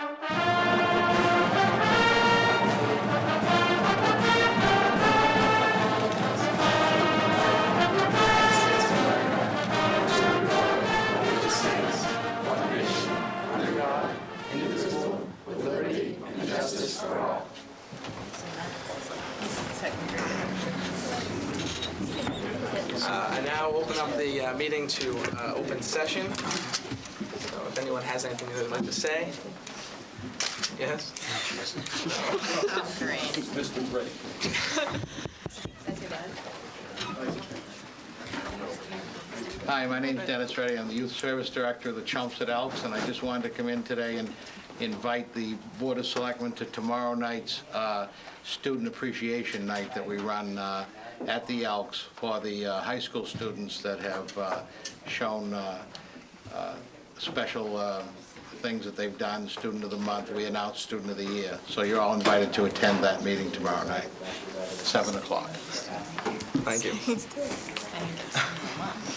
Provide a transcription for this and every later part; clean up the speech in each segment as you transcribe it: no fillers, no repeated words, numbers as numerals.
I now open up the meeting to open session. So if anyone has anything they would like to say. Yes? Oh, great. Mr. Brady. That's your dad? Hi, my name's Dennis Reddy. I'm the Youth Service Director of the Chelmsford Elks, and I just wanted to come in today and invite the Board of Selectmen to tomorrow night's Student Appreciation Night that we run at the Elks for the high school students that have shown special things that they've done. Student of the Month, we announced Student of the Year. So you're all invited to attend that meeting tomorrow night, 7 o'clock. Thank you.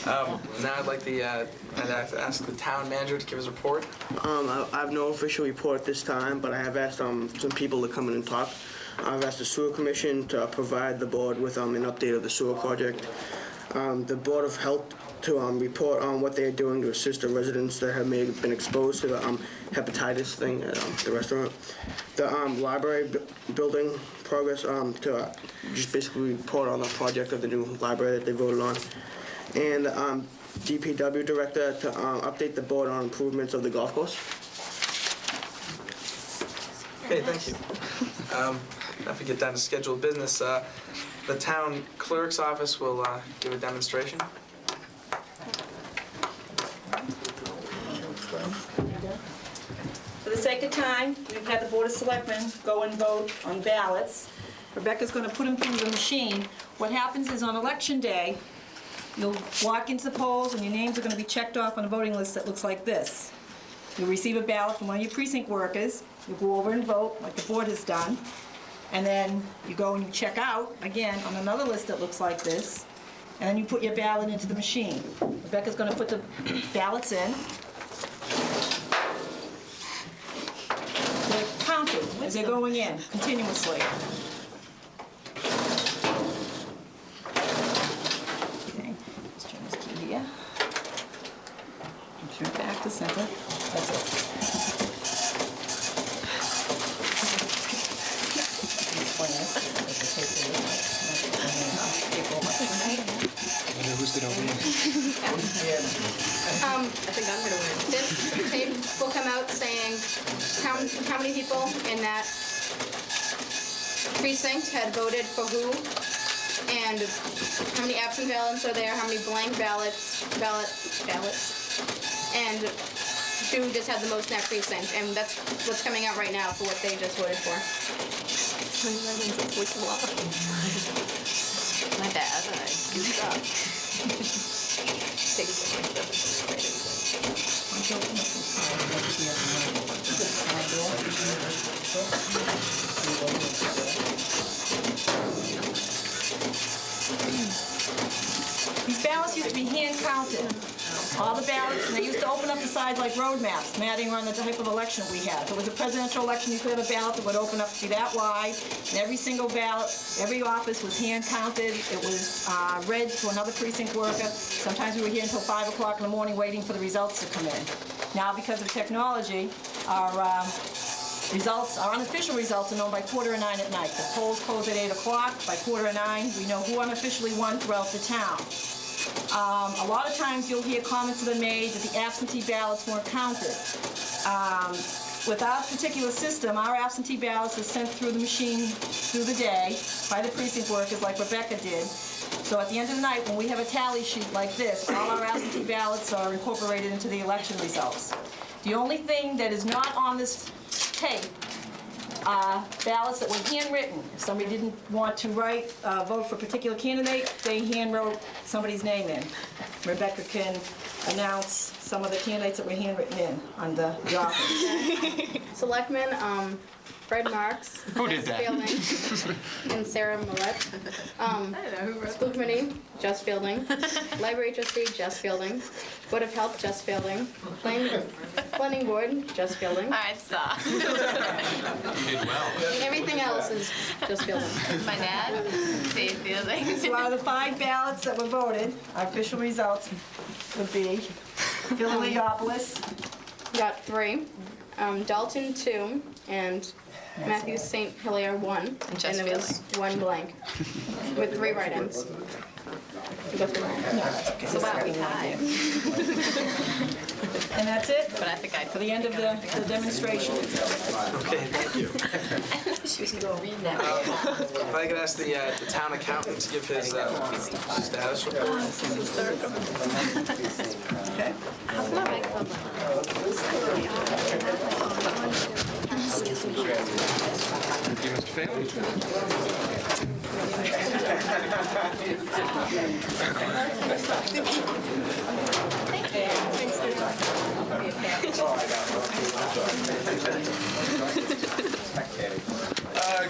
Now I'd like to ask the town manager to give his report. I have no official report this time, but I have asked some people to come in and talk. I've asked the Sewer Commission to provide the board with an update of the sewer project. The Board of Health to report on what they are doing to assist the residents that have been exposed to the hepatitis thing at the restaurant. The library building progress to just basically report on the project of the new library that they voted on. And the DPW director to update the board on improvements of the golf course. Okay, thank you. Now if we get down to scheduled business, the town clerk's office will give a demonstration. For the sake of time, we've had the Board of Selectmen go and vote on ballots. Rebecca's going to put them through the machine. What happens is on election day, you'll walk into the polls and your names are going to be checked off on a voting list that looks like this. You'll receive a ballot from one of your precinct workers. You'll go over and vote like the board has done. And then you go and you check out, again, on another list that looks like this. And then you put your ballot into the machine. Rebecca's going to put the ballots in. They're counted as they're going in continuously. Okay, let's turn this key here. And turn it back to center. That's it. Who's going to win? I think I'm gonna win. This tape will come out saying how many people in that precinct had voted for who, and how many absent ballots are there, how many blank ballots, and who just had the most in that precinct, and that's what's coming out right now for what they just voted for. My bad, I goofed up. These ballots used to be hand counted. All the ballots, and they used to open up the sides like road maps, matting on the type of election we had. If it was a presidential election, you could have a ballot that would open up to be that wide, and every single ballot, every office was hand counted. It was read to another precinct worker. Sometimes we were here until 5 o'clock in the morning waiting for the results to come in. Now, because of technology, our results, our unofficial results, are known by 8:45 at night. The polls close at 8 o'clock. By 8:45, we know who unofficially won throughout the town. A lot of times you'll hear comments that are made that the absentee ballots weren't counted. With our particular system, our absentee ballots are sent through the machine through the day by the precinct workers like Rebecca did. So at the end of the night, when we have a tally sheet like this, all our absentee ballots are incorporated into the election results. The only thing that is not on this tape are ballots that were handwritten. If somebody didn't want to vote for a particular candidate, they handwrote somebody's name in. Rebecca can announce some of the candidates that were handwritten in on the office. Selectmen, Fred Marks. Who did Jess that? Fielding, and Sarah Millette. School committee, Jess Fielding. Library trustee, Jess Fielding. Board of Health, Jess Fielding. Planning board, Jess Fielding. All right, stop. You did well. And everything else is Jess Fielding. My dad, Dave Fielding. So out of the 5 ballots that were voted, our official results would be Phil Leopolis, Got 3. Dalton 2, and Matthew St. Hilaire 1. And Jess it was 1 blank, with 3 write-ins. You go through mine. So wow, we tied. and that's it But I think I for the end of the demonstration. Okay, thank you. If I could ask the town accountant to give his status report. Okay. Thank you, Mr. Phelan.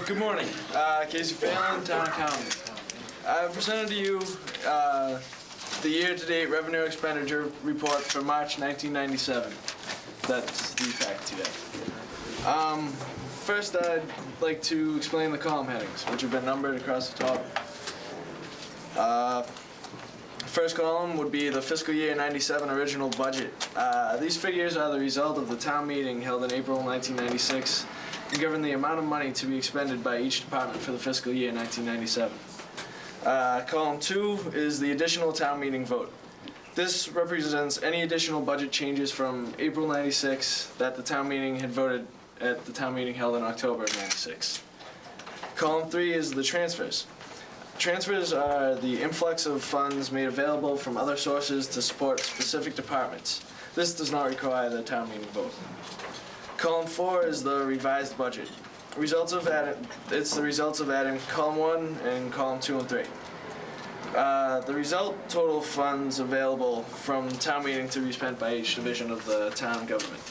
Good morning. Casey Phelan, Town Accountant. I've presented to you the year-to-date revenue expenditure report for March 1997. That's the fact today. First, I'd like to explain the column headings, which have been numbered across the top. First column would be the fiscal year 97 original budget. These figures are the result of the town meeting held in April 1996 and govern the amount of money to be expended by each department for the fiscal year 1997. Column 2 is the additional town meeting vote. This represents any additional budget changes from April 96 that the town meeting had voted at the town meeting held in October of 96. Column 3 is the transfers. Transfers are the influx of funds made available from other sources to support specific departments. This does not require the town meeting vote. Column 4 is the revised budget. It's the results of adding column 1 and column 2 and 3. The result total funds available from town meeting to be spent by each division of the town government.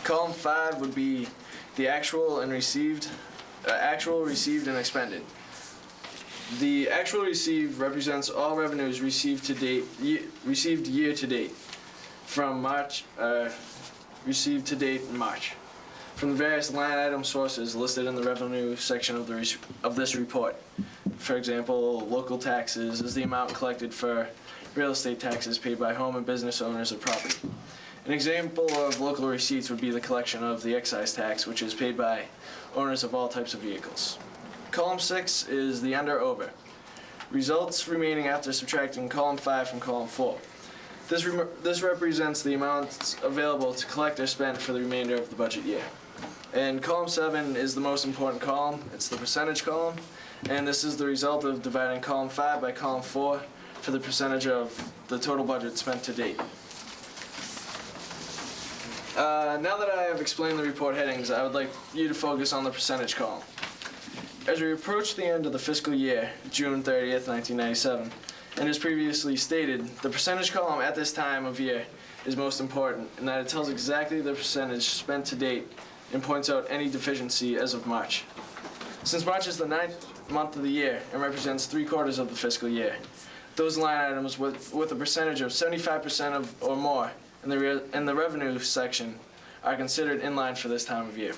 Column 5 would be the actual received and expended. The actual received represents all revenues received year to date from March, received to date in March, from the various line item sources listed in the revenue section of this report. For example, local taxes is the amount collected for real estate taxes paid by home and business owners of property. An example of local receipts would be the collection of the excise tax, which is paid by owners of all types of vehicles. Column 6 is the under-over. Results remaining after subtracting column 5 from column 4. This represents the amounts available to collect or spend for the remainder of the budget year. And column 7 is the most important column. It's the percentage column. And this is the result of dividing column 5 by column 4 for the percentage of the total budget spent to date. Now that I have explained the report headings, I would like you to focus on the percentage column. As we approach the end of the fiscal year, June 30th, 1997, and as previously stated, the percentage column at this time of year is most important in that it tells exactly the percentage spent to date and points out any deficiency as of March. Since March is the 9th month of the year and represents 3/4 of the fiscal year, those line items with a percentage of 75% or more in the revenue section are considered in line for this time of year.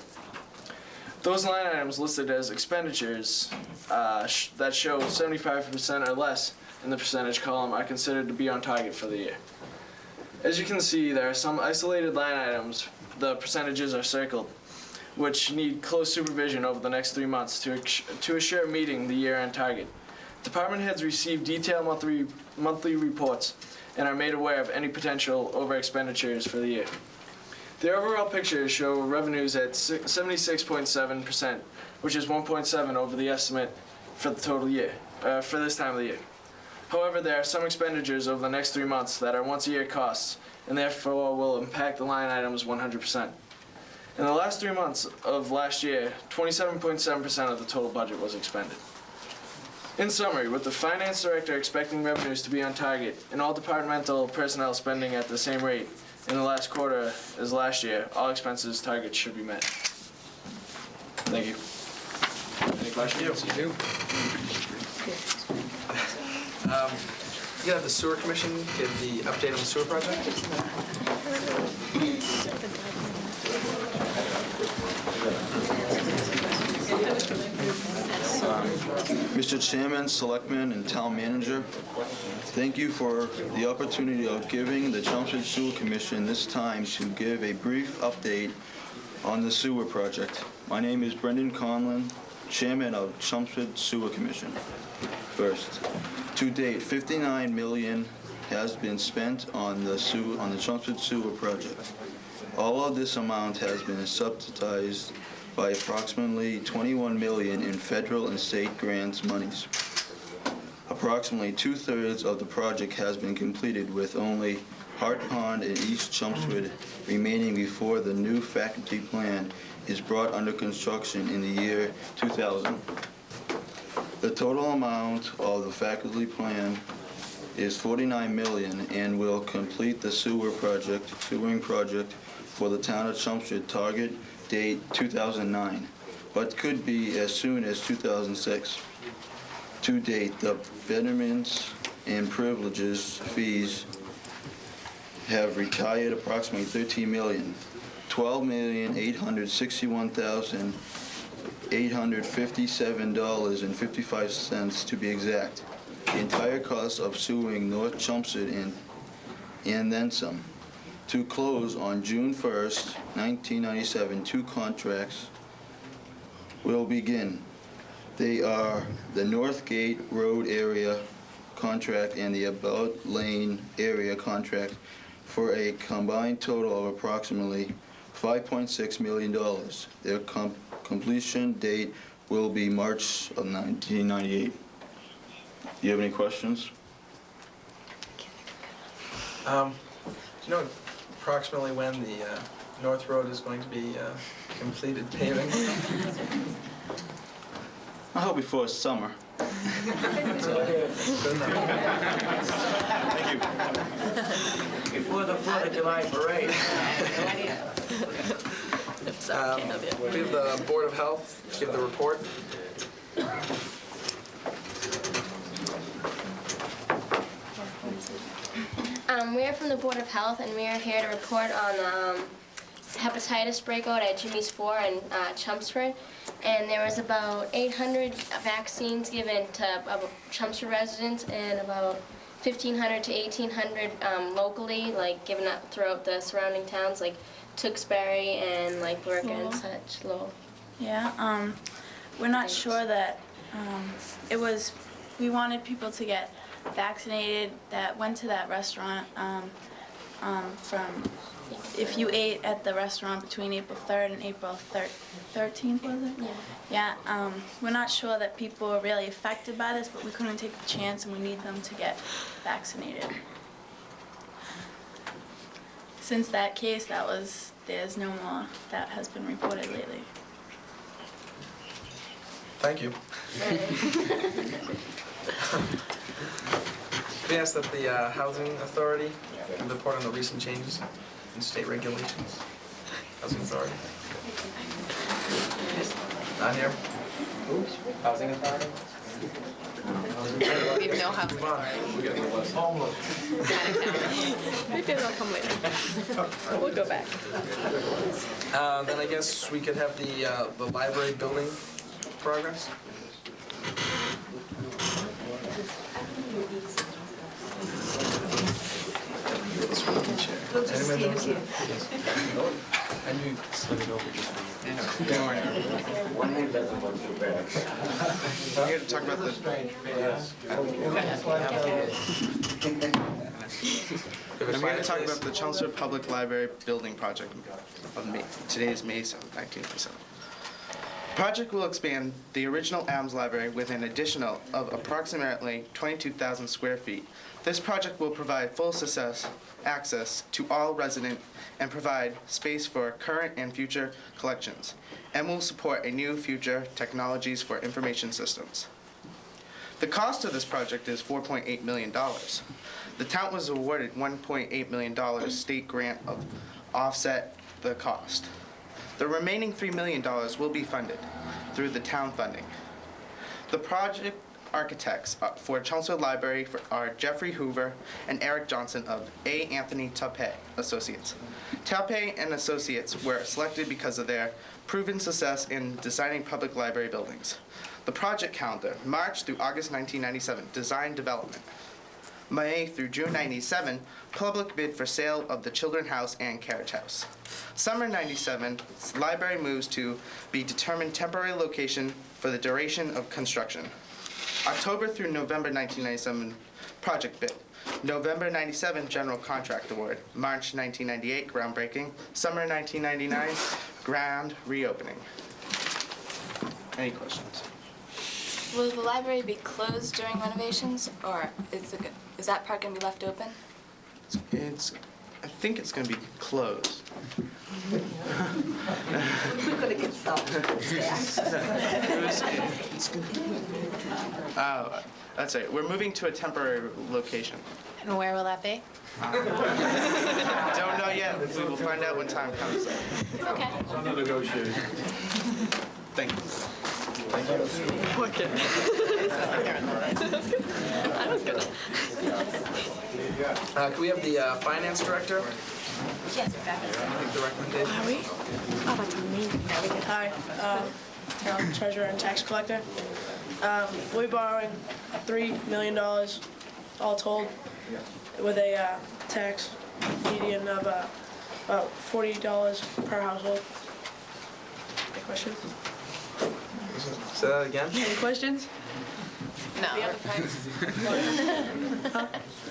Those line items listed as expenditures that show 75% or less in the percentage column are considered to be on target for the year. As you can see, there are some isolated line items, the percentages are circled, which need close supervision over the next 3 months to assure meeting the year-end target. Department heads receive detailed monthly reports and are made aware of any potential over expenditures for the year. The overall pictures show revenues at 76.7%, which is 1.7 over the estimate for the total year, for this time of the year. However, there are some expenditures over the next 3 months that are once-a-year costs, and therefore will impact the line items 100%. In the last 3 months of last year, 27.7% of the total budget was expended. In summary, with the finance director expecting revenues to be on target and all departmental personnel spending at the same rate in the last quarter as last year, all expenses targets should be met. Thank you. Any questions? You do. You have the sewer commission give the update on the sewer project? Mr. Chairman, Selectmen, and Town Manager, thank you for the opportunity of giving the Chelmsford Sewer Commission this time to give a brief update on the sewer project. My name is Brendan Conlon, Chairman of Chelmsford Sewer Commission. First, to date, $59 million has been spent on the Chelmsford Sewer project. All of this amount has been subsidized by approximately $21 million in federal and state grants monies. Approximately 2/3 of the project has been completed, with only Hart Pond and East Chelmsford remaining before the new faculty plan is brought under construction in the year 2000. The total amount of the faculty plan is $49 million and will complete the sewering project for the town of Chelmsford. Target date 2009, but could be as soon as 2006. To date, the betterments and privileges fees have retired approximately $13 million, $12,861,857.55 to be exact. The entire cost of sewing North Chelmsford and then some. To close on June 1st, 1997, 2 contracts will begin. They are the North Gate Road area contract and the About Lane area contract for a combined total of approximately $5.6 million. Their completion date will be March of 1998. Do you have any questions? Do you know approximately when the North Road is going to be completed paving? I hope before summer. Good enough. Thank you. Before the 4th of July parade. We have the Board of Health give the report. We are from the Board of Health, and we are here to report on hepatitis breakout at Jimmy's 4 in Chelmsford. And there was about 800 vaccines given to Chelmsford residents and about 1,500 to 1,800 locally, like given up throughout the surrounding towns, like Tewksbury and like Lurk and such. Lowell. Yeah, we're not sure that we wanted people to get vaccinated that went to that restaurant from, if you ate at the restaurant between April 3rd and April 13th, was it? Yeah. Yeah, we're not sure that people are really affected by this, but we couldn't take the chance and we need them to get vaccinated. Since that case, there's no more that has been reported lately. Thank you. We ask that the Housing Authority give the report on the recent changes in state regulations. Housing Authority. Not here? Housing Authority? We have no housing Come on. Maybe they'll come later. We'll go back. Then I guess we could have the library building progress. And you slid it over just for you. One hand doesn't work too bad. We're here to talk about the... I'm here to talk about the Chelmsford Public Library building project of May. Today is May 7th, 1997. The project will expand the original Adams Library with an additional of approximately 22,000 square feet. This project will provide full access to all residents and provide space for current and future collections, and will support a new future technologies for information systems. The cost of this project is $4.8 million. The town was awarded $1.8 million state grant of offset the cost. The remaining $3 million will be funded through the town funding. The project architects for Chelmsford Library are Jeffrey Hoover and Eric Johnson of A. Anthony Taupay Associates. Taupay and Associates were selected because of their proven success in designing public library buildings. The project calendar, March through August 1997, design development. May through June 97, public bid for sale of the Children's House and Carriage House. Summer 97, library moves to be determined temporary location for the duration of construction. October through November 1997, project bid. November 97, general contract award. March 1998, groundbreaking. Summer 1999, grand reopening. Any questions? Will the library be closed during renovations, or is that part going to be left open? I think it's going to be closed. We're gonna get started. Oh, that's right. We're moving to a temporary location. And where will that be? Don't know yet. We will find out when time comes. Okay. Under negotiation. Thank you. Can we have the finance director? Yes, Make the recommendation. Are we? Oh, that's amazing. Hi, town treasurer and tax collector. We're borrowing $3 million all told with a tax median of about $40 per household. Any questions? Say that again. Any questions? No. Huh?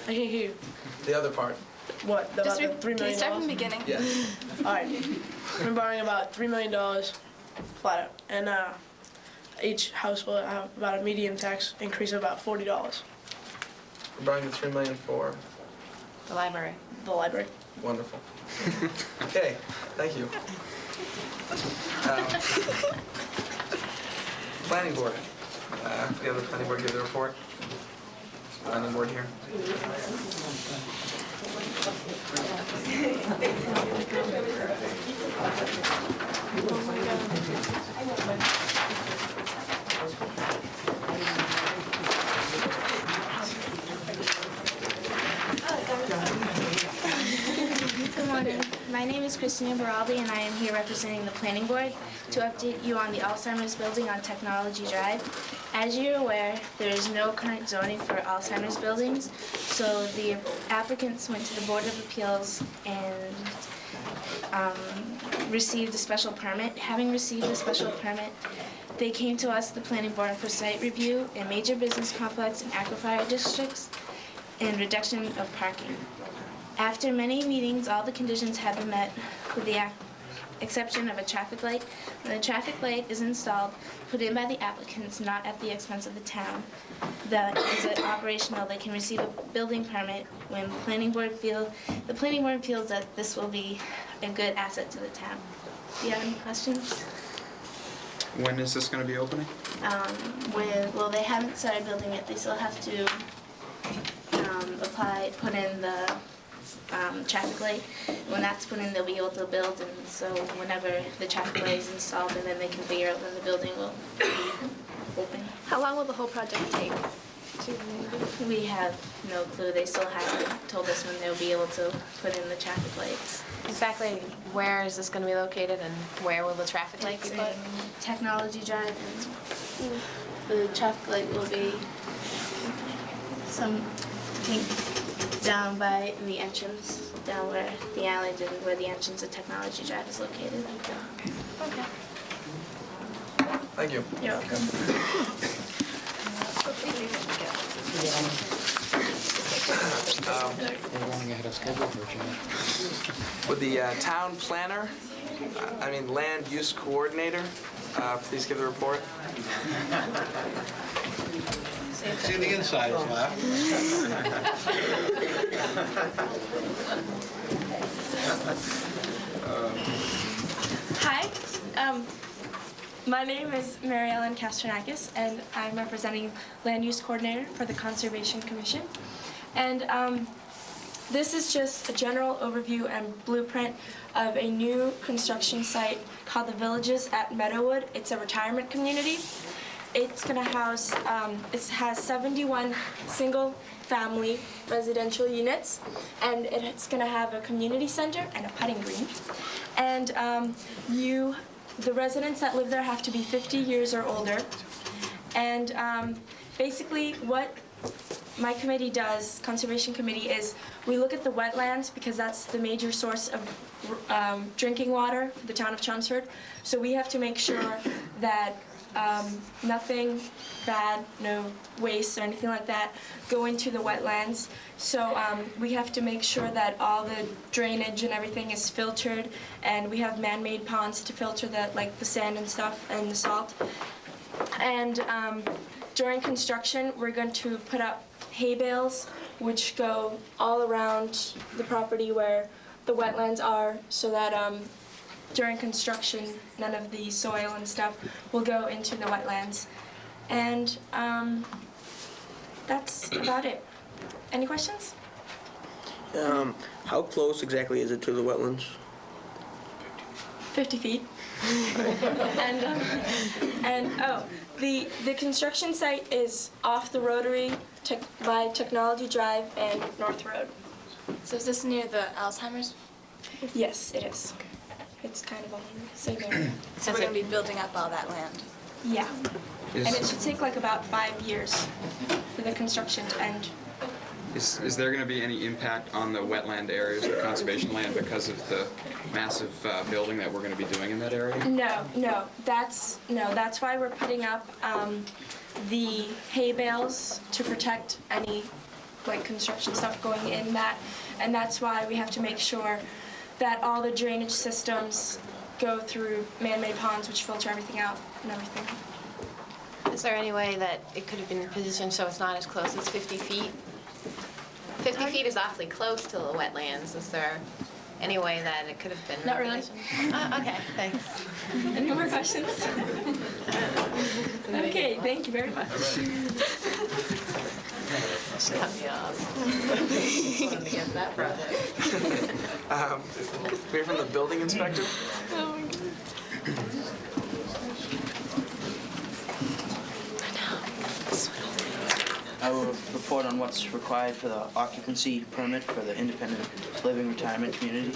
I can't hear you. The other part. What? About the $3 Can you million? start from the beginning? Yes. All right. We're borrowing about $3 million flat out, and each house will have about a median tax increase of about $40. We're buying the $3 million for. The library. The library. Wonderful. Okay, thank you. Planning board. The other planning board give the report. Planning board here. Good morning. My name is Christina Baraldi, and I am here representing the Planning Board to update you on the Alzheimer's building on Technology Drive. As you're aware, there is no current zoning for Alzheimer's buildings, so the applicants went to the Board of Appeals and received a special permit. Having received a special permit, they came to us, the Planning Board, for site review in major business complex and aquifer districts and reduction of parking. After many meetings, all the conditions have been met with the exception of a traffic light. When the traffic light is installed, put in by the applicants, not at the expense of the town, that is operational, they can receive a building permit when the planning board feels that this will be a good asset to the town. Do you have any questions? When is this going to be opening? Well, they haven't started building it. They still have to put in the traffic light. When that's put in, they'll be able to build, and so whenever the traffic light is installed, and then they can figure out when the building will be open. How long will the whole project take? We have no clue. They still haven't told us when they'll be able to put in the traffic light. Exactly where is this going to be located, and where will the traffic light be It's put? in Technology Drive, and the traffic light will be down by the entrance, down where the alley is, where the entrance of Technology Drive is located. Okay. Thank you. You're welcome. We're running ahead of schedule, Virginia. Would the town planner, land use coordinator, please give the report? See, the insiders laugh. Hi, my name is Mary Ellen Kastronakis, and I'm representing Land Use Coordinator for the Conservation Commission. And This is just a general overview and blueprint of a new construction site called the Villages at Meadowwood. It's a retirement community. It's going to house, it has 71 single-family residential units, and it's going to have a community center and a putting green. And the residents that live there have to be 50 years or older. And basically what my committee does, Conservation Committee, is we look at the wetlands because that's the major source of drinking water for the town of Chelmsford. So we have to make sure that nothing bad, no waste or anything like that go into the wetlands. So we have to make sure that all the drainage and everything is filtered, and we have man-made ponds to filter that, like the sand and stuff and the salt. And during construction, we're going to put up hay bales, which go all around the property where the wetlands are, so that during construction, none of the soil and stuff will go into the wetlands. And that's about it. Any questions? How close exactly is it to the wetlands? 50 feet. The construction site is off the Rotary by Technology Drive and North Road. So is this near the Alzheimer's? Yes, it is. It's kind of on the same area. So we're going to be building up all that land? Yeah. And it should take like about 5 years for the construction to end. Is there going to be any impact on the wetland areas, the conservation land, because of the massive building that we're going to be doing in that area? No. That's why we're putting up the hay bales to protect any like construction stuff going in that, and that's why we have to make sure that all the drainage systems go through man-made ponds, which filter everything out and everything. Is there any way that it could have been positioned so it's not as close as 50 feet? 50 feet is awfully close to the wetlands. Is there any way that it could have been? Not really. Okay, thanks. Any more questions? Okay, thank you very much. Cut me off. Voting against that project. We're from the building inspector. Oh my God. I will report on what's required for the occupancy permit for the independent living retirement community.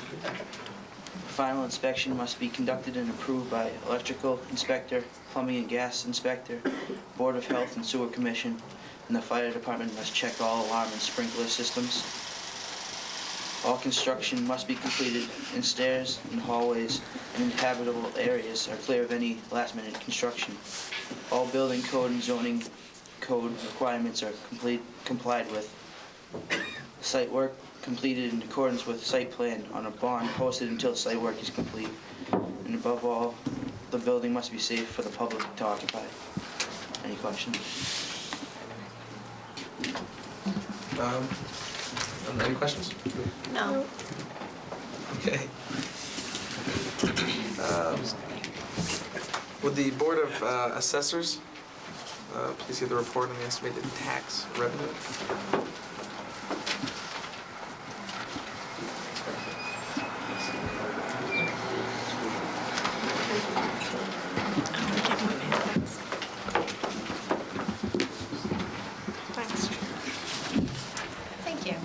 Final inspection must be conducted and approved by electrical inspector, plumbing and gas inspector, Board of Health and Sewer Commission, and the fire department must check all alarm and sprinkler systems. All construction must be completed, and stairs and hallways and inhabitable areas are clear of any last-minute construction. All building code and zoning code requirements are complied with. Site work completed in accordance with site plan on a bond posted until site work is complete. And above all, the building must be safe for the public to occupy. Any questions? Any questions? No. Okay. Would the Board of Assessors please give the report on the estimated tax revenue? Thank you.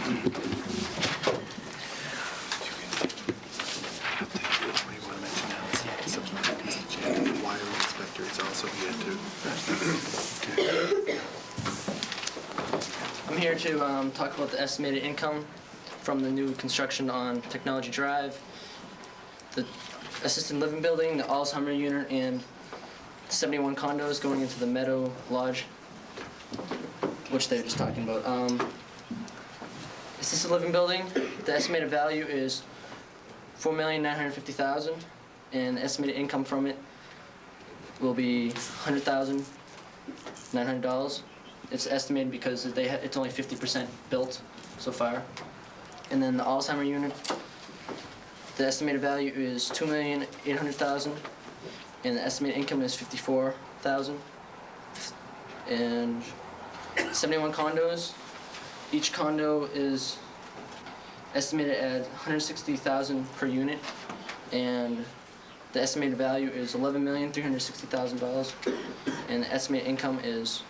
I'm here to talk about the estimated income from the new construction on Technology Drive, the assisted living building, the Alzheimer unit, and 71 condos going into the Meadow Lodge, which they were just talking about. Assisted living building, the estimated value is $4,950,000, and the estimated income from it will be $100,900. It's estimated because it's only 50% built so far. And then the Alzheimer unit, the estimated value is $2,800,000, and the estimated income is $54,000. And 71 condos. Each condo is estimated at $160,000 per unit, and the estimated value is $11,360,000, and the estimated income is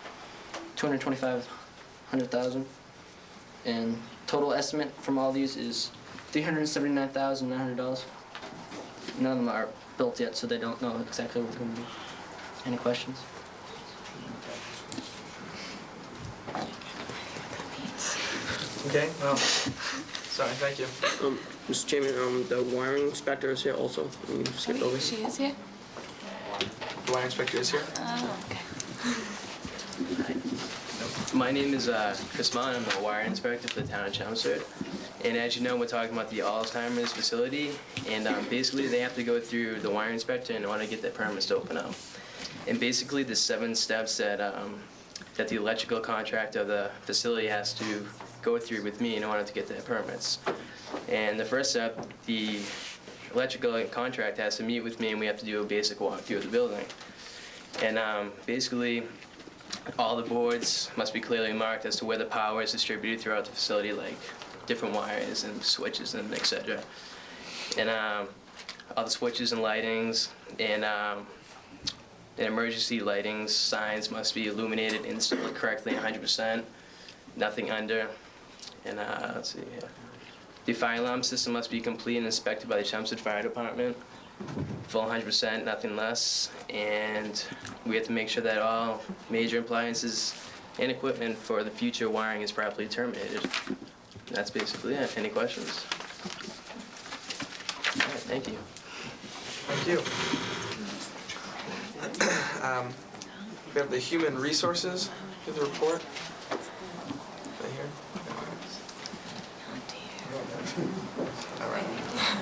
$225,000, and total estimate from all these is $379,900. None of them are built yet, so they don't know exactly what they're going to be. Any questions? Okay, well, sorry, thank you. Mr. Chairman, the wiring inspector is here also. We skipped over. She is here? The wire inspector is here. Oh, okay. My name is Chris Mon. I'm the wire inspector for the town of Chelmsford. And as you know, we're talking about the Alzheimer's facility. And basically, they have to go through the wire inspector in order to get their permits to open up. And basically, the 7 steps that that the electrical contractor of the facility has to go through with me in order to get their permits. And the first step, the electrical contractor has to meet with me, and we have to do a basic walkthrough of the building. And basically, all the boards must be clearly marked as to where the power is distributed throughout the facility, like different wires and switches and etc. And all the switches and lightings and emergency lightings signs must be illuminated instantly correctly 100%, nothing under. And let's see here. The fire alarm system must be complete and inspected by the Chelmsford Fire Department, full 100%, nothing less. And we have to make sure that all major appliances and equipment for the future wiring is properly terminated. And that's basically it. Any questions? All right, thank you. Thank you. We have the human resources. Give the report. Right here. All right.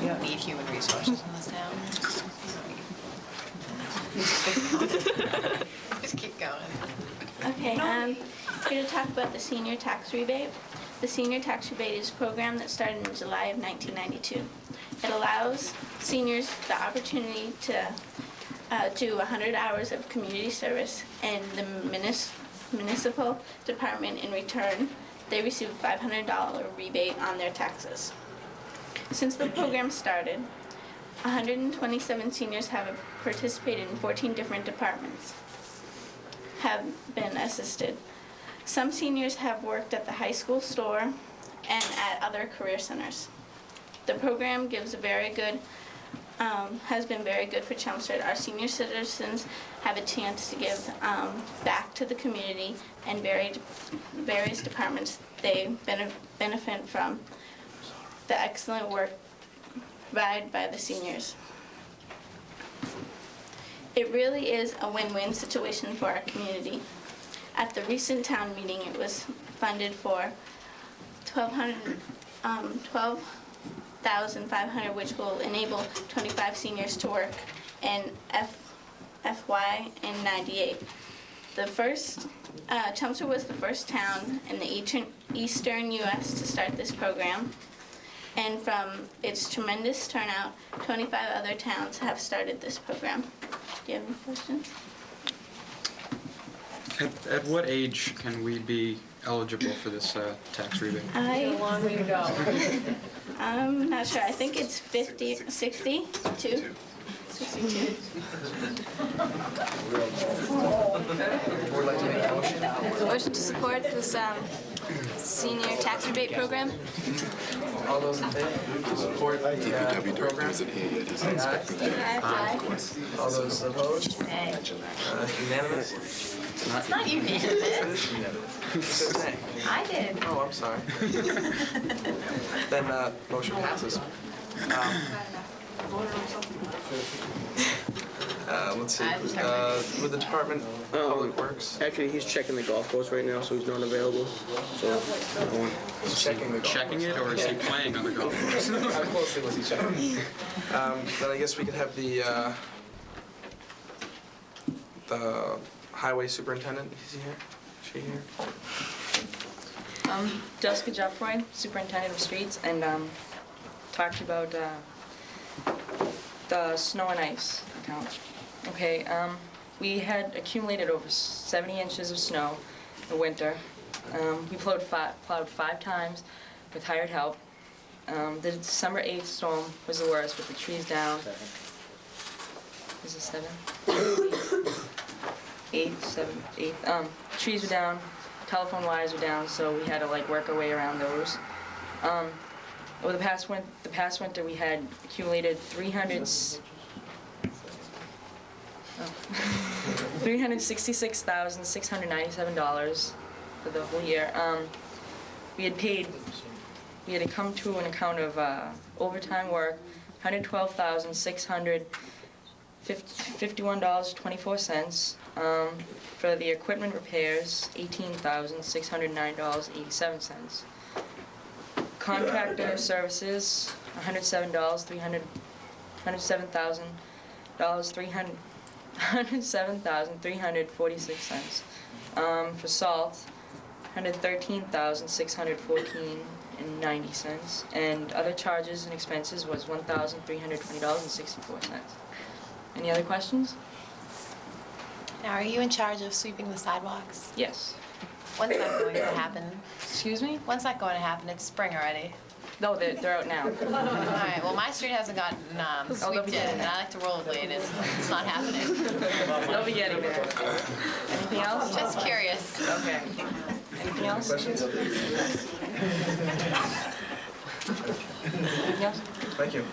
We don't need human resources in this town. Just keep going. Okay, here to talk about the senior tax rebate. The senior tax rebate is a program that started in July of 1992. It allows seniors the opportunity to do 100 hours of community service, and the municipal department in return, they receive a $500 rebate on their taxes. Since the program started, 127 seniors have participated in 14 different departments, have been assisted. Some seniors have worked at the high school store and at other career centers. The program gives a very good, has been very good for Chelmsford. Our senior citizens have a chance to give back to the community, and various departments they benefit from the excellent work provided by the seniors. It really is a win-win situation for our community. At the recent town meeting, it was funded for $12,500, which will enable 25 seniors to work in FY in 98. The first, Chelmsford was the first town in the eastern U.S. to start this program. And from its tremendous turnout, 25 other towns have started this program. Do you have any questions? At what age can we be eligible for this tax rebate? How long will you go? I'm not sure. I think it's 62. 62. Would like to make a motion? Motion to support this senior tax rebate program? All those in favor? Support the program? Say aye. All those opposed? Unanimous? It's not unanimous. Who said nay? I did. Oh, I'm sorry. Then motion passes. Let's see. With the Department of Public Works. Actually, he's checking the golf course right now, so he's not available. So, He's checking the golf Checking it, or is he playing on the golf course? How closely was he checking? Then I guess we could have the highway superintendent. Is he here? Is she here? Jessica Jeffroy, Superintendent of Streets, and talked about the snow and ice account. Okay, we had accumulated over 70 inches of snow in winter. We plowed 5 times with hired help. The December 8th storm was the worst with the trees down. Is it 7? 8, 7, 8. Trees were down, telephone wires were down, so we had to like work our way around those. Over the past winter, we had accumulated $366,697 for the whole year. We had to come to an account of overtime work, $112,651.24. For the equipment repairs, $18,609.87. Contractor services, $107,346. For salt, $113,614.90, and other charges and expenses was $1,320.64. Any other questions? Now, are you in charge of sweeping the sidewalks? Yes. When's that going to happen? Excuse me? When's that going to happen? It's spring already. No, they're out now. All right, well, my street hasn't gotten they'll swept be yet, getting and I like to rollerblade, and it's not happening. They'll be getting there. Anything else? Just curious. Okay. Anything else? Questions? Anything else? Thank you.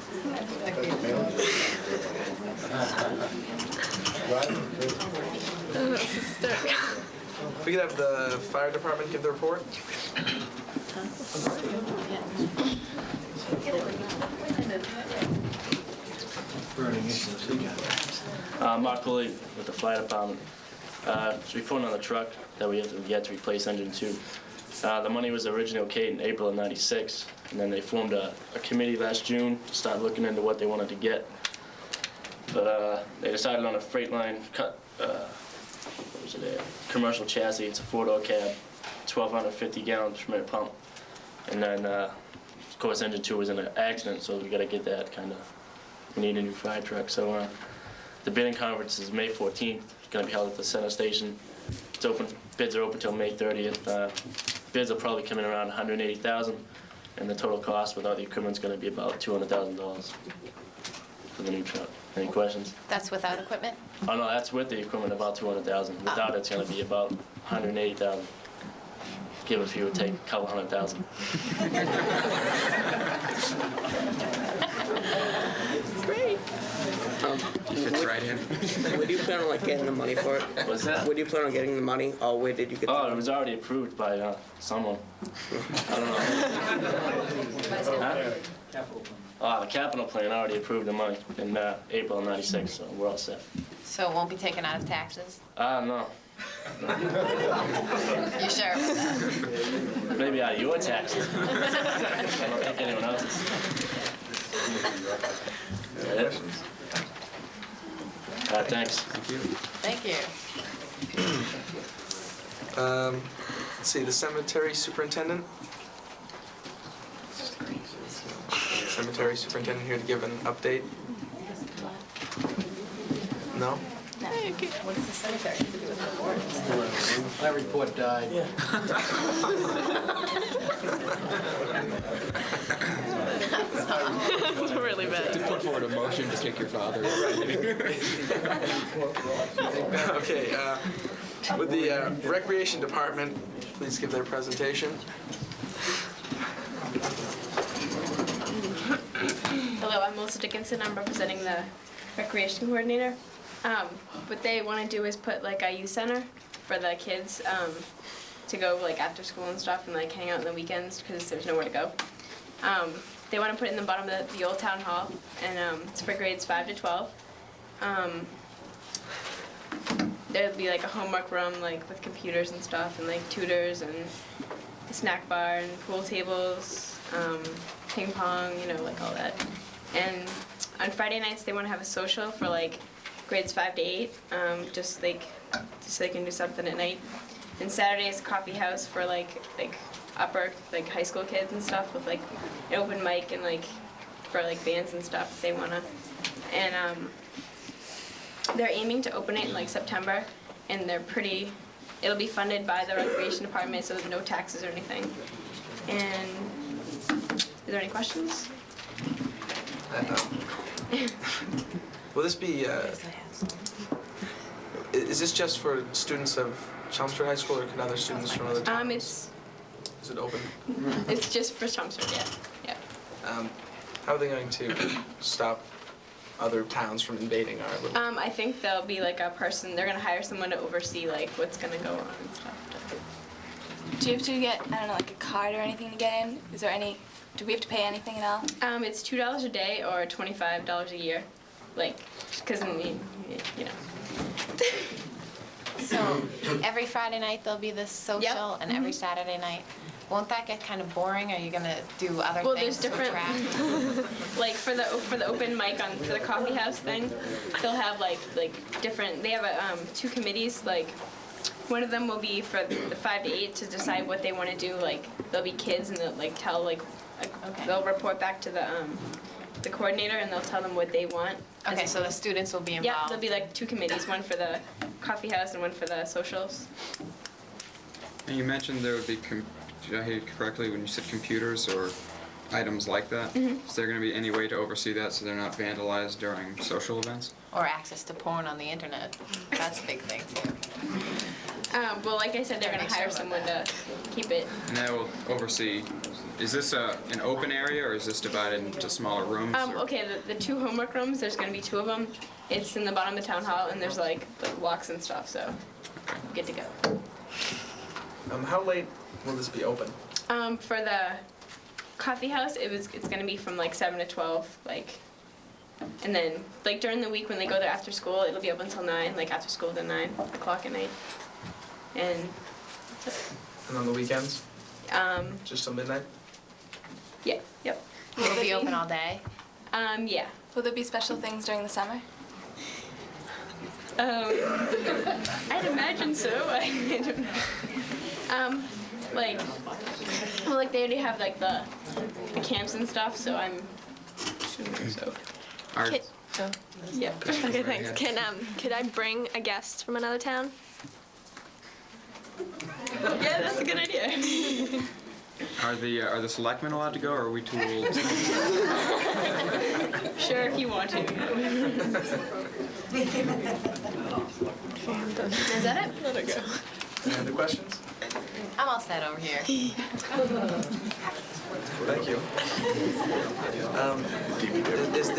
If we could have the fire department give the report. Mark Cooley with the fire department. So we put on the truck that we had to replace engine 2. The money was originally okayed in April of '96, and then they formed a committee last June to start looking into what they wanted to get. But they decided on a Freightliner commercial chassis. It's a 4-door cab, 1,250 gallons per minute pump. And then, of course, engine 2 was in an accident, so we got to get that kind of. We need a new fire truck. So the bidding conference is May 14th. It's going to be held at the center station. It's open. Bids are open till May 30th. Bids will probably come in around $180,000, and the total cost with all the equipment is going to be about $200,000 for the new truck. Any questions? That's without equipment? Oh no, that's with the equipment, about $200,000. Without it's going to be about $180,000. Give a few, take a couple $100,000. Great. He fits right in. Where do you plan on like getting the money for it? What's that? Where do you plan on getting the money, or where did you get the money? Oh, it was already approved by someone. I don't know. Huh? Oh, the capital plan already approved the money in April of '96, so we're all set. So it won't be taken out of taxes? No. You sure about that? Maybe out of your taxes. I don't think anyone else's. Is that it? Thanks. Thank you. Thank you. Let's see, the cemetery superintendent. Cemetery superintendent here to give an update. No? What does the cemetery have to do with the board? My report died. It's really bad. To put forward a motion to kick your father. Okay, would the recreation department please give their presentation? Hello, I'm Melissa Dickinson. I'm representing the recreation coordinator. What they want to do is put like a youth center for the kids to go like after school and stuff and like hang out on the weekends because there's nowhere to go. They want to put it in the bottom of the old town hall, and it's for grades 5 to 12. There'll be like a homework room like with computers and stuff and like tutors and a snack bar and pool tables, ping pong, you know, like all that. And on Friday nights they want to have a social for like grades 5 to 8, just so they can do something at night. And Saturday is a coffee house for like upper like high school kids and stuff with like an open mic and like for like bands and stuff if they wanna. And they're aiming to open it in like September, and it'll be funded by the recreation department, so there's no taxes or anything. And there any questions? Will this be, is this just for students of Chelmsford High School, or can other students from other towns? Is it open? It's just for Chelmsford, yeah. How are they going to stop other towns from invading our little... I think there'll be like a person, they're gonna hire someone to oversee like what's gonna go on and stuff. Do you have to get, I don't know, like a card or anything to get in? Is there any, do we have to pay anything at all? It's $2 a day or $25 a year, like, because I mean, you know. So every Friday night there'll be this social, and every Saturday night. Won't that get kind of boring? Are you gonna do other Well, things there's different, like for the open mic for the coffee house thing, they'll have like different. They have two committees. Like one of them will be for the 5 to 8 to decide what they want to do. Like there'll be kids and they'll like tell they'll report back to the coordinator and they'll tell them what they want. Okay, so the students will be involved. Yeah, there'll be like two committees, one for the coffee house and one for the socials. And you mentioned there would be, did I hear you correctly when you said computers or items like that? Is there going to be any way to oversee that so they're not vandalized during social events? Or access to porn on the internet. That's a big thing too. Well, like I said, they're going to hire someone to keep it. And that will oversee, is this an open area or is this divided into smaller rooms? Okay, the two homework rooms, there's going to be two of them. It's in the bottom of the town hall and there's like locks and stuff, so good to go. How late will this be open? For the coffee house, it's going to be from like 7 to 12, like, and then like during the week when they go there after school, it'll be open until 9, like after school to 9 o'clock at night. And on the weekends? Just till midnight? Yeah, yep. Will it be open all day? Yeah. Will there be special things during the summer? I'd imagine so. I don't know. Like they already have like the camps and stuff, so I'm assuming so. Yeah. Okay, thanks. Could I bring a guest from another town? Yeah, that's a good idea. Are the selectmen allowed to go, or are we too old? Sure, if you want to. Is that it? Let her go. Any other questions? I'm all set over here. Thank you. Is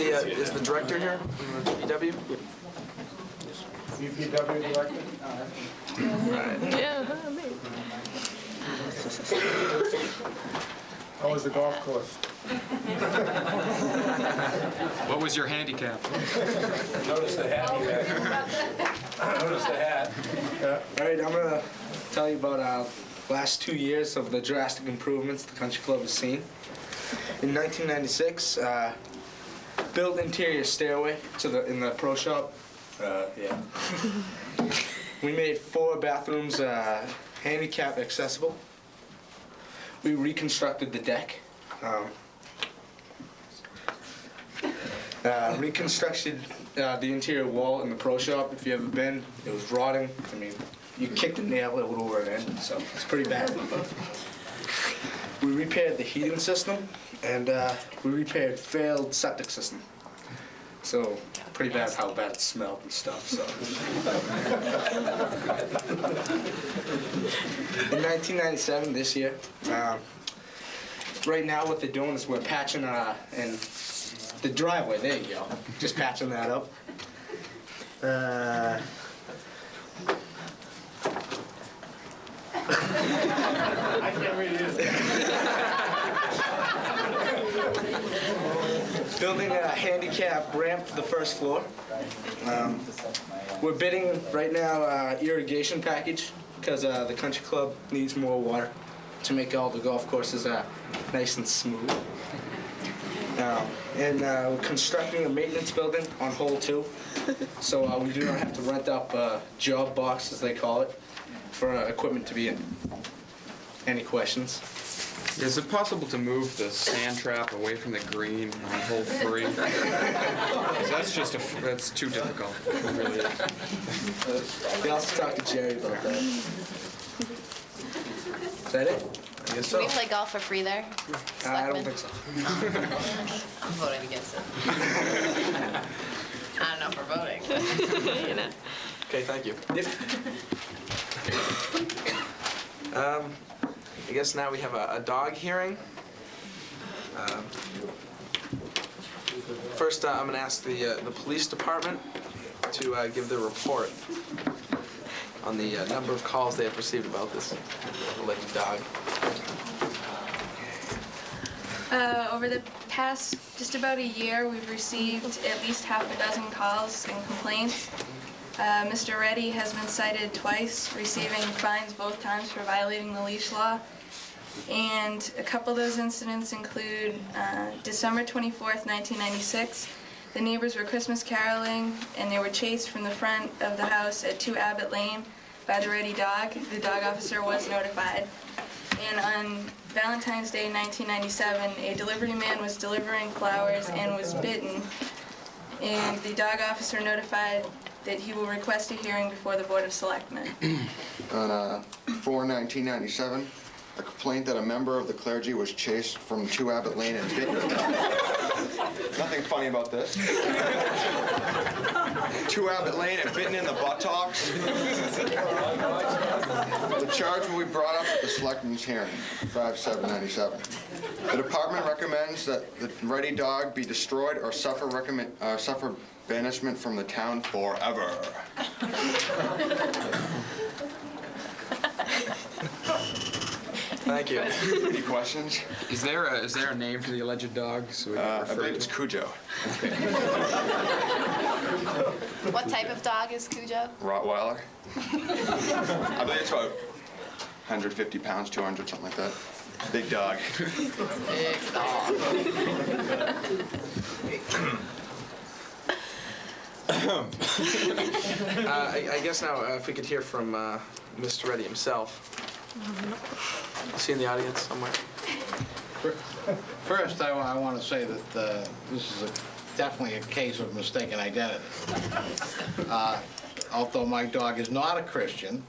the director here from the DPW? DPW director? Right. Yeah, me. How was the golf course? What was your handicap? Notice the hat. Notice the hat. All right, I'm gonna tell you about last 2 years of the drastic improvements the country club has seen. In 1996, built interior stairway in the pro shop. Yeah. We made 4 bathrooms handicap accessible. We reconstructed the deck. Reconstructed the interior wall in the pro shop. If you've ever been, it was rotting. I mean, you kicked a nail, it would over it in, so it's pretty bad. We repaired the heating system, and we repaired failed septic system. So pretty bad how bad it smelled and stuff. So in 1997, this year, right now what they're doing is we're patching in the driveway. There you go. Just patching that up. I can't read it. Building a handicap ramp for the first floor. We're bidding right now irrigation package because the country club needs more water to make all the golf courses nice and smooth. And we're constructing a maintenance building on hole 2, so we do not have to rent up a job box, as they call it, for equipment to be in. Any questions? Is it possible to move the sand trap away from the green on hole 3? 'Cause that's too difficult. It really is. You'll have to talk to Jerry about that. Is that it? guess Can so. we play golf for free there? I don't think so. I'm voting against it. I don't know if we're voting. You know. Okay, thank you. I guess now we have a dog hearing. First, I'm going to ask the police department to give their report on the number of calls they have received about this alleged dog. Over the past just about a year, we've received at least half a dozen calls and complaints. Mr. Reddy has been cited twice, receiving fines both times for violating the leash law. And a couple of those incidents include December 24th, 1996. The neighbors were Christmas caroling, and they were chased from the front of the house at 2 Abbott Lane by the Reddy dog. The dog officer was notified. And on Valentine's Day 1997, a delivery man was delivering flowers and was bitten. And the dog officer notified that he will request a hearing before the Board of Selectmen. On 4/1997, a complaint that a member of the clergy was chased from 2 Abbott Lane and bitten. Nothing funny about this. 2 Abbott Lane and bitten in the buttocks. The charge will be brought up at the Selectmen's hearing, 5/7/97. The department recommends that the Reddy dog be destroyed or suffer banishment from the town forever. Thank you. Any questions? Is there a name for the alleged dog? So we can I refer believe to it's it? Cujo. What type of dog is Cujo? Rottweiler. I believe it's about 150 pounds, 200, something like that. Big dog. Big dog. I guess now if we could hear from Mr. Reddy himself. Is he in the audience somewhere? First, I want to say that this is definitely a case of mistaken identity. Although my dog is not a Christian,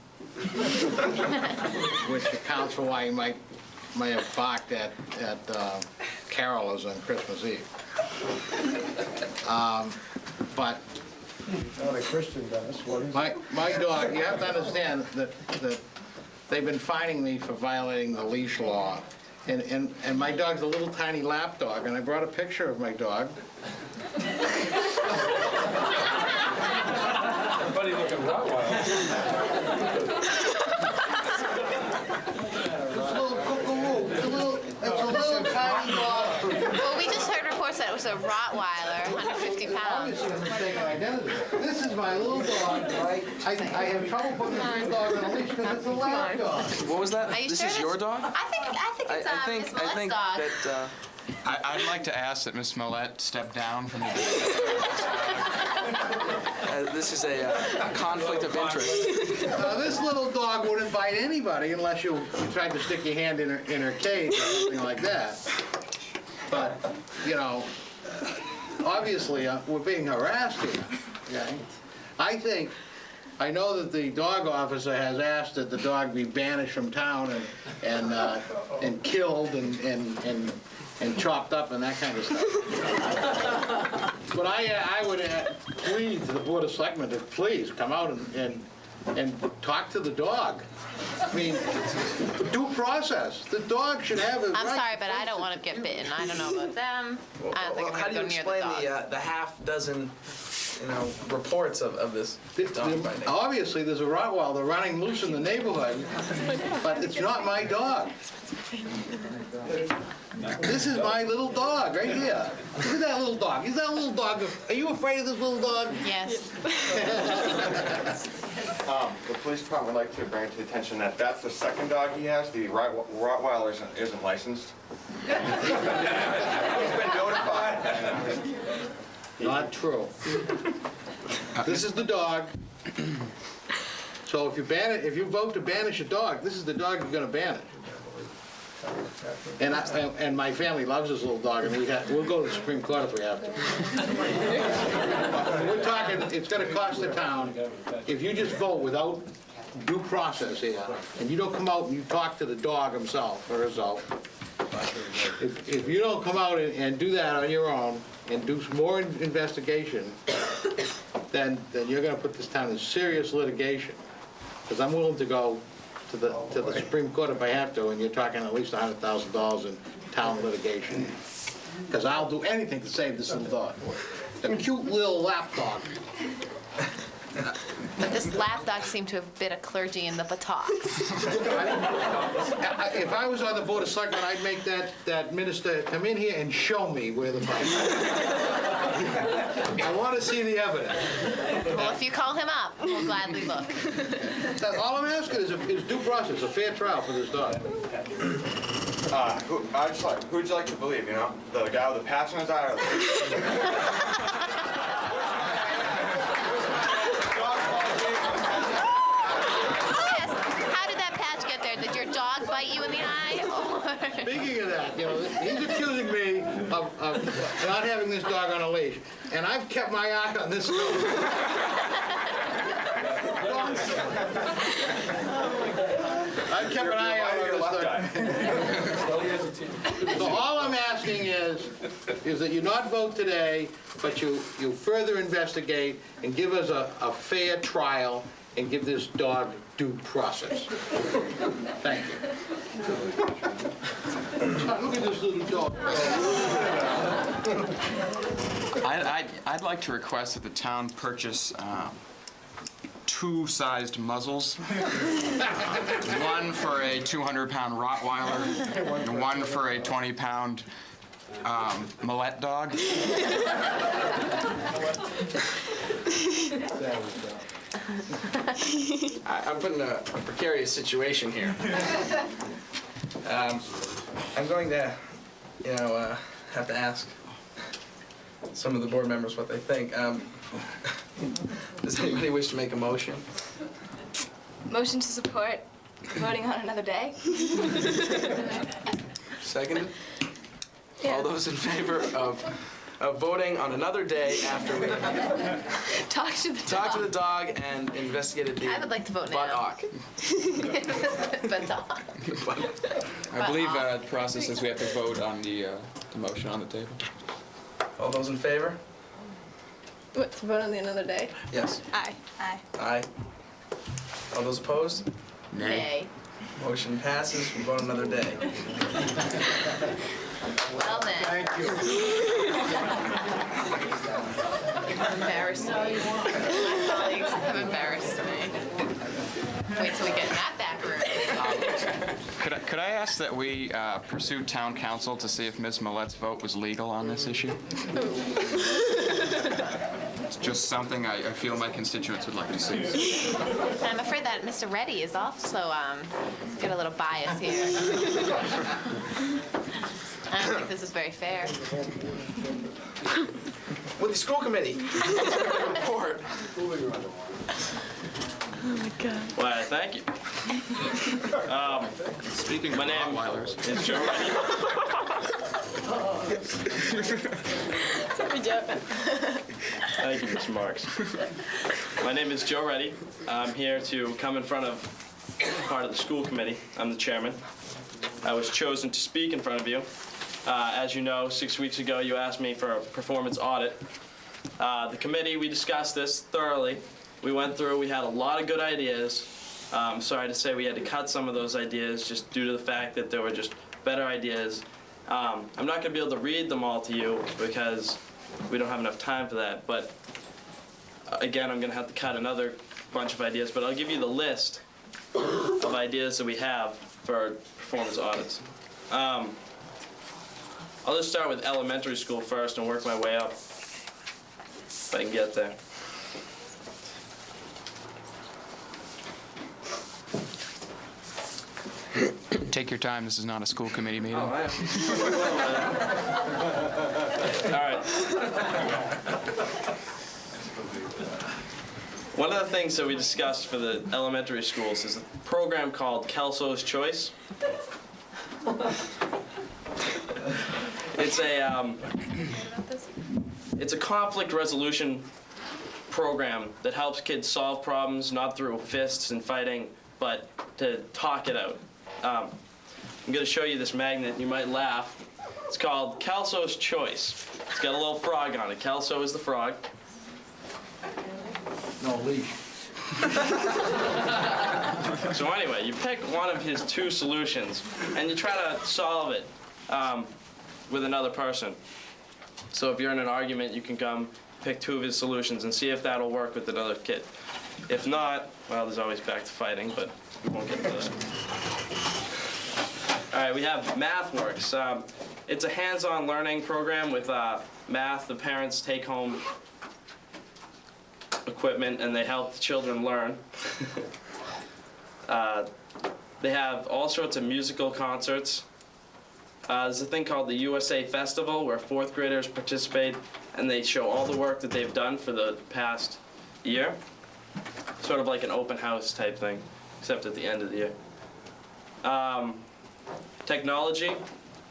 which accounts for why he may have barked at carolers on Christmas Eve. But Not a Christian, Dennis. What is my dog, you have to understand that they've been fining me for violating the leash law. And my dog's a little tiny lap dog, and I brought a picture of my dog. Funny looking Rottweiler. It's a little tiny dog. Well, we just heard reports that it was a Rottweiler, 150 pounds. This is my little dog, right? I have trouble putting this little dog on a leash because it's a lap dog. What was that? Are you This sure is that's- your dog? I think it's Miss Millett's dog. that. I'd like to ask that Ms. Millette step down from the... This is a conflict of interest. This little dog wouldn't bite anybody unless you tried to stick your hand in her cage or something like that. But, you know, obviously we're being harassed here. Okay? I know that the dog officer has asked that the dog be banished from town and killed and chopped up and that kind of stuff. But I would plead to the Board of Selectmen to please come out and talk to the dog. I mean, due process. The dog should have his I'm right. sorry, but I don't want to get bitten. I don't know about them. I don't think I'm How going do to you go near the explain dog. the half dozen, reports of this dog biting? Obviously, there's a Rottweiler running loose in the neighborhood, but it's not my dog. This is my little dog right here. Look at that little dog. Is that little dog? Are you afraid of this little dog? Yes. The police department would like to bring to the attention that that's the second dog he has. The Rottweiler isn't licensed. He's been notified. Not true. This is the dog. So if you vote to banish a dog, this is the dog you're going to banish. And my family loves this little dog, and we'll go to the Supreme Court if we have to. We're talking, it's going to cost the town, if you just vote without due process here, and you don't come out and you talk to the dog himself or herself, if you don't come out and do that on your own and do some more investigation, then you're gonna put this town in serious litigation. Because I'm willing to go to the Supreme Court if I have to, and you're talking at least $100,000 in town litigation. Because I'll do anything to save this little dog. The cute little lap dog. But this lap dog seemed to have bit a clergy in the buttocks. If I was on the Board of Selectmen, I'd make that minister come in here and show me where the fight is. I want to see the evidence. Well, if you call him up, we'll gladly look. All I'm asking is due process, a fair trial for this dog. Who'd you like to believe, you know? The guy with the patch on his eye or the... Did your dog bite you in the eye? Speaking of that, he's accusing me of not having this dog on a leash, and I've kept my eye on this dog. I've kept an eye on this dog. So all I'm asking is that you not vote today, but you further investigate and give us a fair trial and give this dog due process. Thank you. Look at this little dog. I'd like to request that the town purchase 2 sized muzzles. One for a 200-pound Rottweiler and one for a 20-pound Millet dog. I'm put in a precarious situation here. I'm going to, have to ask some of the board members what they think. Does anybody wish to make a motion? Motion to support voting on another day. Seconded? Yeah. All those in favor of voting on another day after we talk to the dog and investigated the I would like to vote now. Buttock. I believe the process is we have to vote on the motion on the table. All those in favor? What, to vote on the another day? Yes. Aye. Aye. Aye. All those opposed? Nay. Motion passes. We vote another day. Well then. Thank you. You've embarrassed me. My colleagues have embarrassed me. Wait till we get in that back room. Could I ask that we pursue town council to see if Ms. Millet's vote was legal on this issue? It's just something I feel my constituents would like to see. I'm afraid that Mr. Reddy is also got a little bias here. I don't think this is very fair. With the school committee. Report. Oh my God. Why, thank you. Speaking of Rottweilers, is Joe Reddy. Sorry, Joe. Thank you, Mr. Marks. My name is Joe Reddy. I'm here to come in front of part of the school committee. I'm the chairman. I was chosen to speak in front of you. As you know, 6 weeks ago, you asked me for a performance audit. The committee, we discussed this thoroughly. We went through, we had a lot of good ideas. I'm sorry to say we had to cut some of those ideas just due to the fact that there were just better ideas. I'm not going to be able to read them all to you because we don't have enough time for that. But again, I'm going to have to cut another bunch of ideas. But I'll give you the list of ideas that we have for performance audits. I'll just start with elementary school first and work my way up if I can get there. take your time. This is not a school committee meeting. Oh, I am. All right. One of the things that we discussed for the elementary schools is a program called Kelso's Choice. It's a conflict resolution program that helps kids solve problems, not through fists and fighting, but to talk it out. I'm going to show you this magnet. You might laugh. It's called Kelso's Choice. It's got a little frog on it. Kelso is the frog. No leash. So anyway, you pick one of his 2 solutions, and you try to solve it with another person. So if you're in an argument, you can come pick 2 of his solutions and see if that'll work with another kid. If not, well, there's always back to fighting, but we won't get into that. All right, we have MathWorks. It's a hands-on learning program with math. The parents take home equipment and they help the children learn. They have all sorts of musical concerts. There's a thing called the USA Festival where 4th graders participate and they show all the work that they've done for the past year. Sort of like an open house type thing, except at the end of the year. Technology,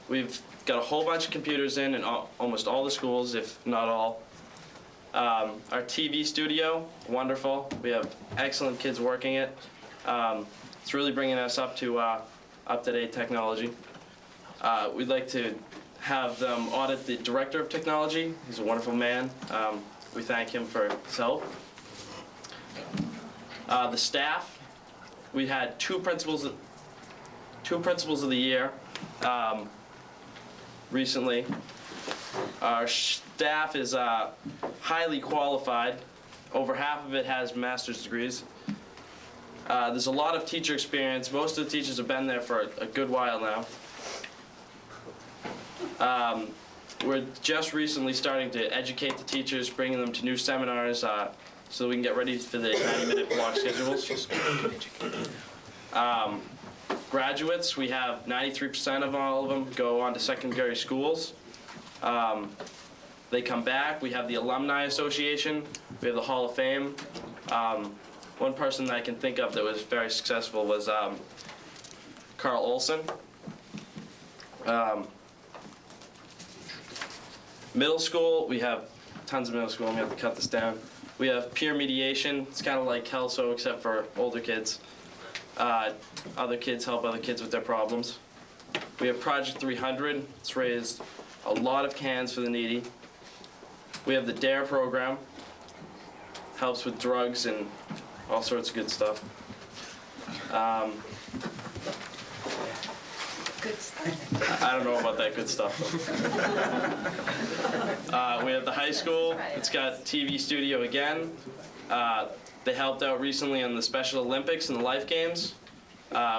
we've got a whole bunch of computers in almost all the schools, if not all. Our TV studio, wonderful. We have excellent kids working it. It's really bringing us up to up-to-date technology. We'd like to have them audit the director of technology. He's a wonderful man. We thank him for his help. The staff, we had 2 principals of the year recently. Our staff is highly qualified. Over half of it has master's degrees. There's a lot of teacher experience. Most of the teachers have been there for a good while now. We're just recently starting to educate the teachers, bringing them to new seminars so we can get ready for the 90-minute block schedules. Graduates, we have 93% of all of them go on to secondary schools. They come back. We have the Alumni Association. We have the Hall of Fame. One person that I can think of that was very successful was Carl Olson. Middle school, we have tons of middle school. I'm going to have to cut this down. We have peer mediation. It's kind of like Kelso, except for older kids. Other kids help other kids with their problems. We have Project 300. It's raised a lot of cans for the needy. We have the DARE program. Helps with drugs and all sorts of good stuff. Good stuff. I don't know about that good stuff, though. We have the high school. It's got TV studio again. They helped out recently on the Special Olympics and the Life Games.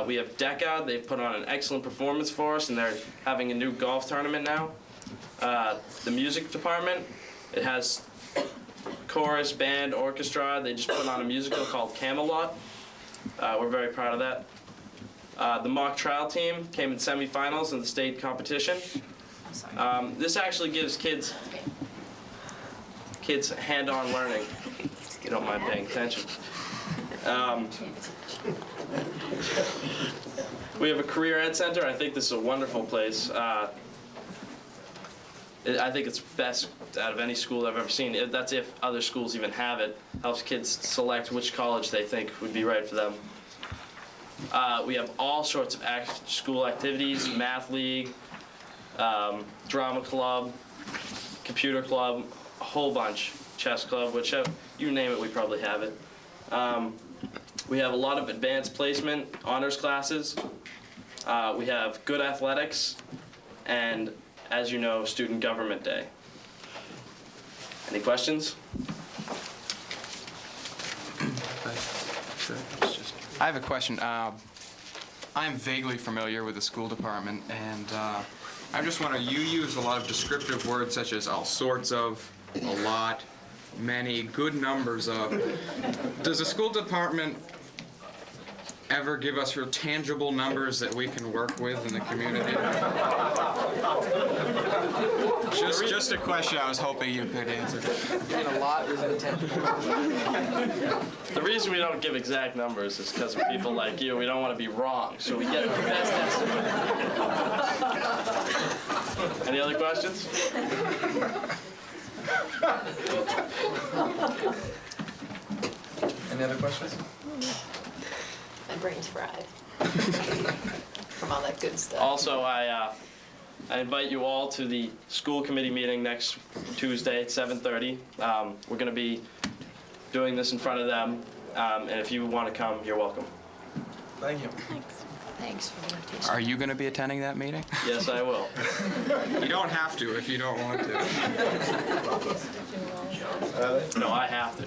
We have DECA. They've put on an excellent performance for us, and they're having a new golf tournament now. The music department, it has chorus, band, orchestra. They just put on a musical called Camelot. We're very proud of that. The mock trial team came in semifinals in the state competition. This actually gives kids hand-on learning, if you don't mind paying attention. We have a career ed center. I think this is a wonderful place. I think it's best out of any school I've ever seen. That's if other schools even have it. Helps kids select which college they think would be right for them. We have all sorts of school activities, math league, drama club, computer club, a whole bunch, chess club, whichever, you name it, we probably have it. We have a lot of advanced placement, honors classes. We have good athletics, and as you know, Student Government Day. Any questions? I have a question. I'm vaguely familiar with the school department, and I'm just wondering, you use a lot of descriptive words such as all sorts of, a lot, many, good numbers of. Does the school department ever give us real tangible numbers that we can work with in the community? Just a question I was hoping you could answer. And a lot is intangible. The reason we don't give exact numbers is because of people like you. We don't want to be wrong, so we get the best estimate. Any other questions? Any other questions? My brain's fried from all that good stuff. Also, I invite you all to the school committee meeting next Tuesday at 7:30. We're going to be doing this in front of them, and if you want to come, you're welcome. Thank you. Thanks for the invitation. Are you going to be attending that meeting? Yes, I will. You don't have to if you don't want to. No, I have to.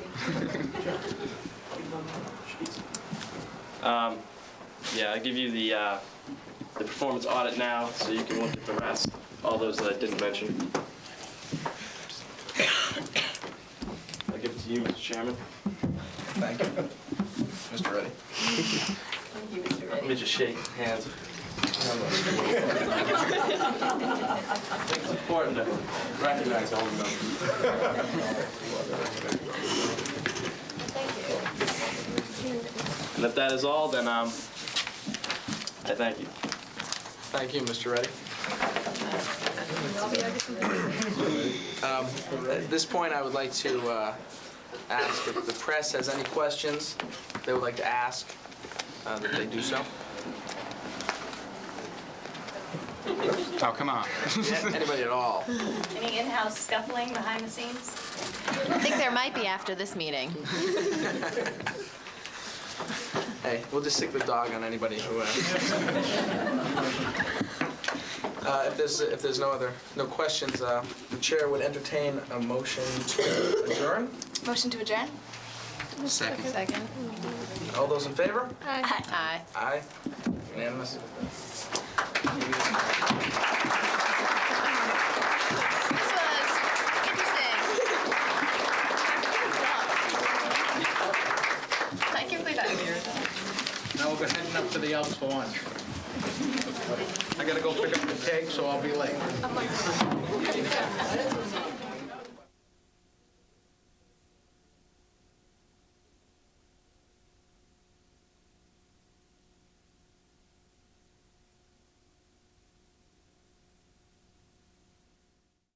Yeah, I'll give you the performance audit now, so you can look at the rest, all those that I didn't mention. I'll give it to you, Mr. Chairman. Thank you. Mr. Reddy. Thank you, Mr. Let me just shake hands. It's important to recognize all of them. And if that is all, then I thank you. Thank you, Mr. Reddy. At this point, I would like to ask if the press has any questions they would like to ask, that they do so. Oh, come on. Anybody at all? Any in-house scuffling behind the scenes? I think there might be after this meeting. Hey, we'll just stick the dog on anybody who. If there's no questions, the chair would entertain a motion to adjourn. Motion to adjourn? Second. Second. All those in favor? Aye. Aye. Aye. Unanimous. This was interesting. I can't believe I'm here. Now we're heading up to the Alps for lunch. I gotta go pick up the cake, so I'll be late.